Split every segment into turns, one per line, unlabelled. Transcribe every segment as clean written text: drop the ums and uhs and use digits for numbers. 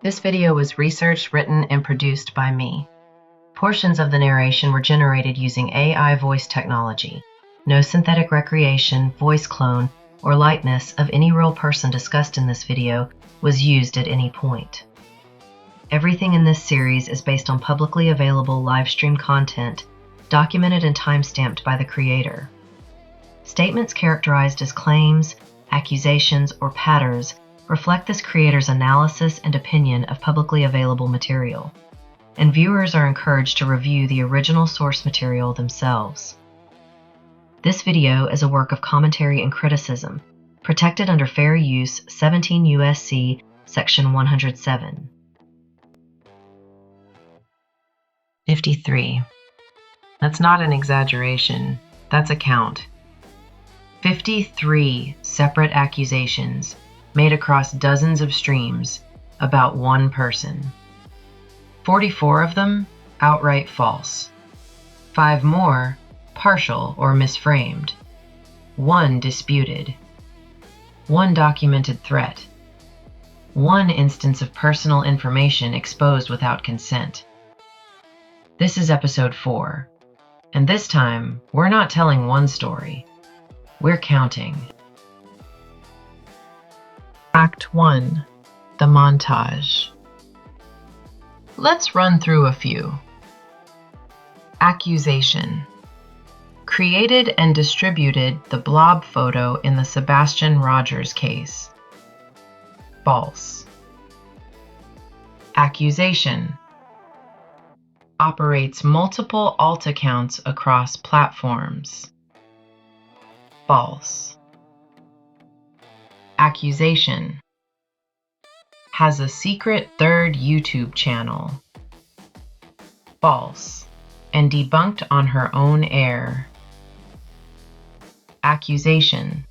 This video was researched, written, and produced by me. Portions of the narration were generated using AI voice technology. No synthetic recreation, voice clone, or likeness of any real person discussed in this video was used at any point. Everything in this series is based on publicly available live stream content, documented and timestamped by the creator. Statements characterized as claims, accusations, or patterns reflect this creator's analysis and opinion of publicly available material, and viewers are encouraged to review the original source material themselves. This video is a work of commentary and criticism, protected under Fair Use 17 U.S.C. Section 107. 53. That's not an exaggeration, that's a count. 53 separate accusations made across dozens of streams about one person. 44 of them outright false. 5 more partial or misframed. 1 disputed. 1 documented threat. 1 instance of personal information exposed without consent. This is episode 4, and this time we're not telling one story. We're counting. Act 1. The montage. Let's run through a few. Accusation. Created and distributed the blob photo in the Sebastian Rogers case. False. Accusation. Operates multiple alt accounts across platforms. False. Accusation. Has a secret third YouTube channel. False, and debunked on her own air. Accusation.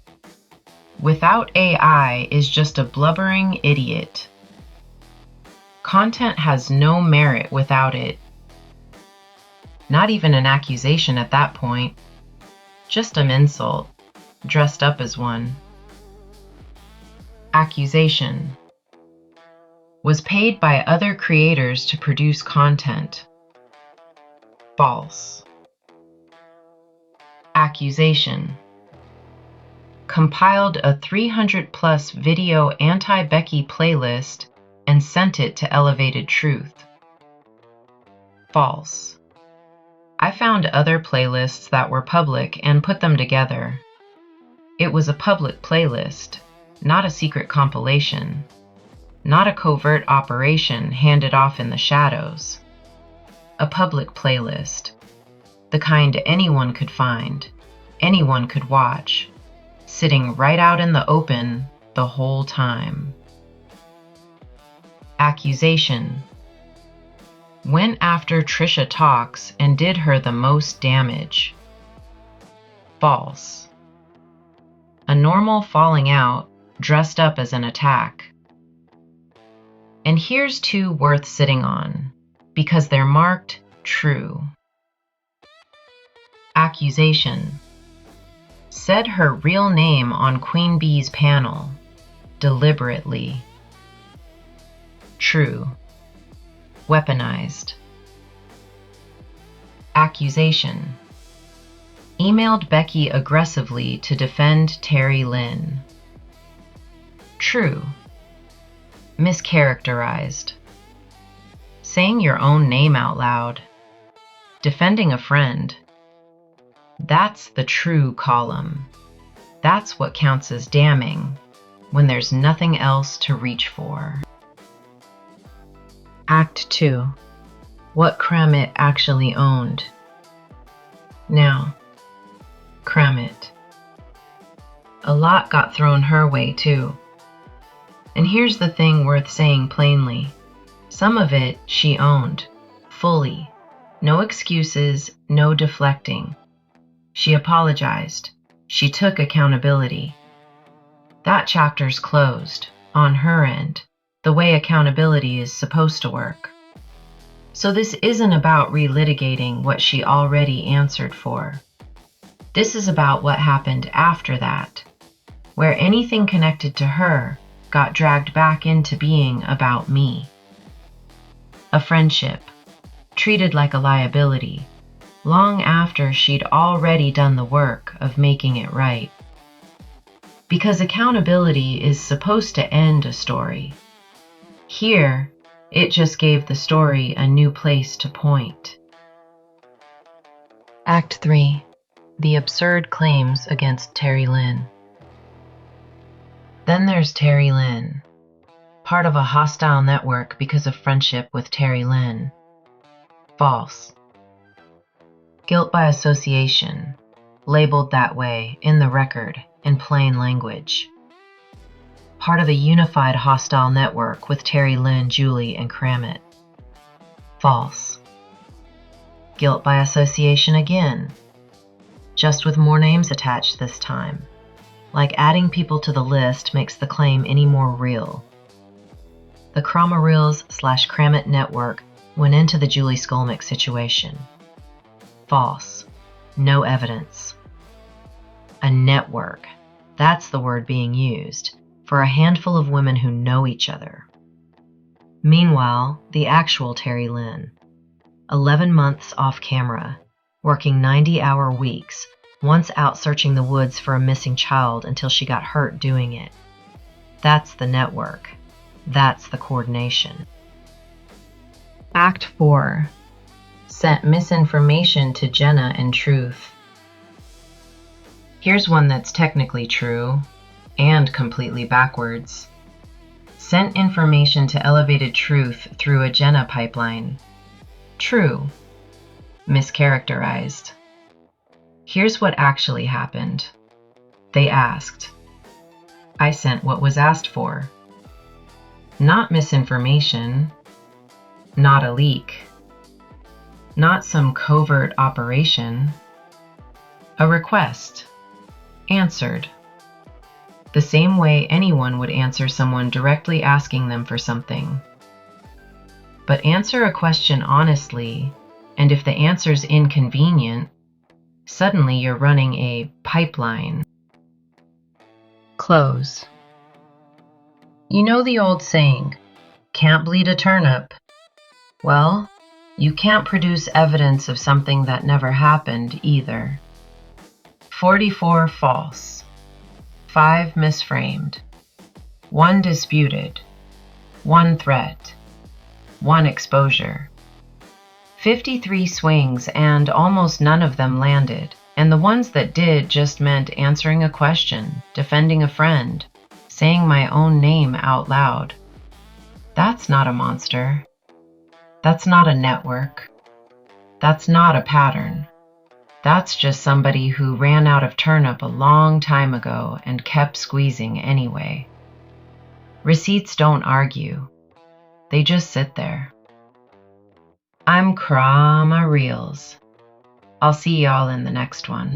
Without AI is just a blubbering idiot. Content has no merit without it. Not even an accusation at that point. Just an insult, dressed up as one. Accusation. Was paid by other creators to produce content. False. Accusation. Compiled a 300+ video anti-Becky playlist and sent it to Elevated Truth. False. I found other playlists that were public and put them together. It was a public playlist, not a secret compilation, not a covert operation handed off in the shadows. A public playlist, the kind anyone could find, anyone could watch, sitting right out in the open the whole time. Accusation. Went after Trisha Talks and did her the most damage. False. A normal falling out dressed up as an attack. And here's 2 worth sitting on, because they're marked true. Accusation. Said her real name on Queen Bee's panel, deliberately. True. Weaponized. Accusation. Emailed Becky aggressively to defend Terry Lynn. True. Mischaracterized. Saying your own name out loud. Defending a friend. That's the true column. That's what counts as damning when there's nothing else to reach for. Act 2. What Crama actually owned. Now, Crama. A lot got thrown her way too. And here's the thing worth saying plainly. Some of it she owned, fully. No excuses, no deflecting. She apologized. She took accountability. That chapter's closed, on her end, the way accountability is supposed to work. So this isn't about relitigating what she already answered for. This is about what happened after that, where anything connected to her got dragged back into being about me. a friendship, treated like a liability, long after she'd already done the work of making it right. Because accountability is supposed to end a story. Here, it just gave the story a new place to point. Act 3. The absurd claims against Terry Lynn. Then there's Terry Lynn, part of a hostile network because of friendship with Terry Lynn. False. Guilt by association, labeled that way in the record in plain language. Part of a unified hostile network with Terry Lynn, Julie, and Crama. False. Guilt by association again, just with more names attached this time. Like adding people to the list makes the claim any more real. The Crama Reels/Crama network went into the Julie Skolnick situation. False. No evidence. A network. That's the word being used for a handful of women who know each other. Meanwhile, the actual Terry Lynn, 11 months off camera, working 90-hour weeks, once out searching the woods for a missing child until she got hurt doing it. That's the network. That's the coordination. Act 4. Sent misinformation to Jenna and Truth. Here's one that's technically true and completely backwards. Sent information to Elevated Truth through a Jenna pipeline. True. Mischaracterized. Here's what actually happened. They asked. I sent what was asked for. Not misinformation. Not a leak. Not some covert operation. A request. Answered. The same way anyone would answer someone directly asking them for something. But answer a question honestly, and if the answer's inconvenient, suddenly you're running a pipeline. Close. You know the old saying, can't bleed a turnip. Well, you can't produce evidence of something that never happened either. 44 false. 5 misframed. 1 disputed. 1 threat. 1 exposure. 53 swings and almost none of them landed, and the ones that did just meant answering a question, defending a friend, saying my own name out loud. That's not a monster. That's not a network. That's not a pattern. That's just somebody who ran out of turnip a long time ago and kept squeezing anyway. Receipts don't argue. They just sit there. I'm Crama Reels. I'll see y'all in the next one.